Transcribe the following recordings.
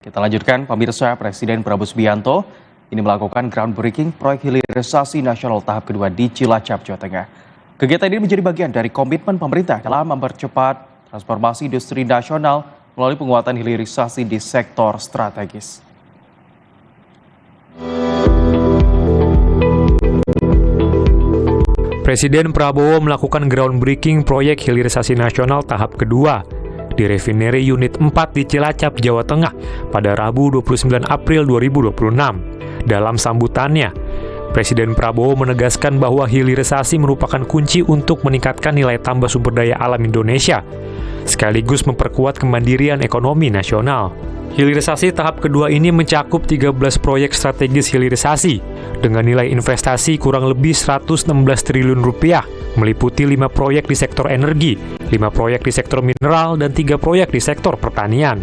Kita lanjutkan, pemirsa. Presiden Prabowo Subianto ini melakukan groundbreaking proyek hilirisasi nasional tahap kedua di Cilacap, Jawa Tengah. Kegiatan ini menjadi bagian dari komitmen pemerintah dalam mempercepat transformasi industri nasional melalui penguatan hilirisasi di sektor strategis. Presiden Prabowo melakukan groundbreaking proyek hilirisasi nasional tahap kedua di Refinery Unit 4 di Cilacap, Jawa Tengah pada Rabu 29 April 2026. Dalam sambutannya, Presiden Prabowo menegaskan bahwa hilirisasi merupakan kunci untuk meningkatkan nilai tambah sumber daya alam Indonesia, sekaligus memperkuat kemandirian ekonomi nasional. Hilirisasi tahap kedua ini mencakup 13 proyek strategis hilirisasi dengan nilai investasi kurang lebih 116 triliun rupiah, meliputi 5 proyek di sektor energi, 5 proyek di sektor mineral, dan 3 proyek di sektor pertanian.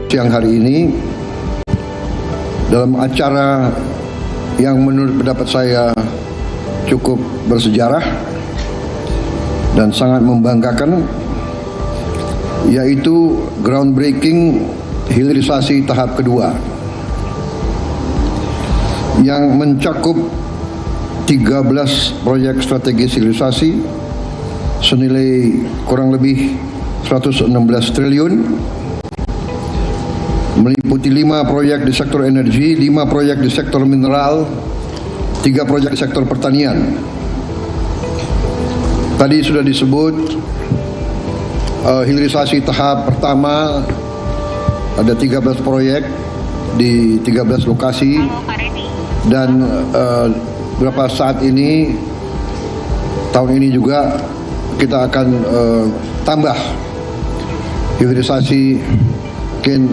Siang hari ini, dalam acara yang menurut pendapat saya cukup bersejarah dan sangat membanggakan, yaitu groundbreaking hilirisasi tahap kedua yang mencakup 13 proyek strategis hilirisasi senilai kurang lebih 116 triliun, meliputi 5 proyek di sektor energi, 5 proyek di sektor mineral, 3 proyek di sektor pertanian. Tadi sudah disebut hilirisasi tahap pertama ada 13 proyek di 13 lokasi, dan beberapa saat ini, tahun ini juga kita akan tambah hilirisasi mungkin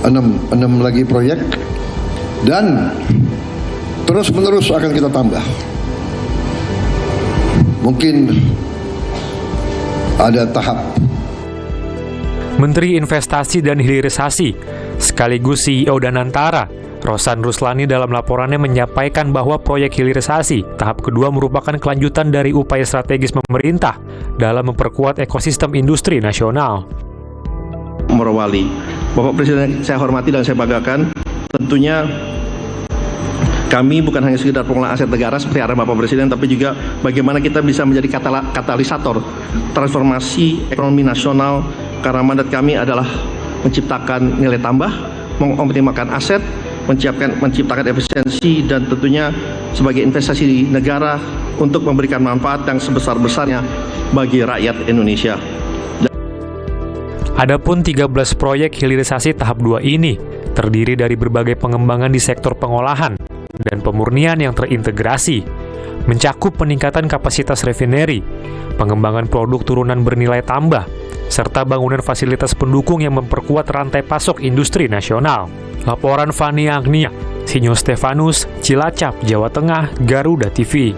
6 lagi proyek, dan terus menerus akan kita tambah. Mungkin ada tahap. Menteri Investasi dan Hilirisasi, sekaligus CEO Danantara, Rosan Ruslani dalam laporannya menyampaikan bahwa proyek hilirisasi tahap kedua merupakan kelanjutan dari upaya strategis pemerintah dalam memperkuat ekosistem industri nasional. Morowali, Bapak Presiden saya hormati dan saya banggakan, tentunya kami bukan hanya sekedar pengelola aset negara seperti arahan Bapak Presiden, tapi juga bagaimana kita bisa menjadi katalisator transformasi ekonomi nasional, karena mandat kami adalah menciptakan nilai tambah, mengoptimalkan aset, menciptakan efisiensi, dan tentunya sebagai investasi negara untuk memberikan manfaat yang sebesar-besarnya bagi rakyat Indonesia. Adapun 13 proyek hilirisasi tahap 2 ini terdiri dari berbagai pengembangan di sektor pengolahan dan pemurnian yang terintegrasi, mencakup peningkatan kapasitas refinery, pengembangan produk turunan bernilai tambah, serta bangunan fasilitas pendukung yang memperkuat rantai pasok industri nasional. Laporan Fani Agnia, Sinyo Stefanus, Cilacap, Jawa Tengah, Garuda TV.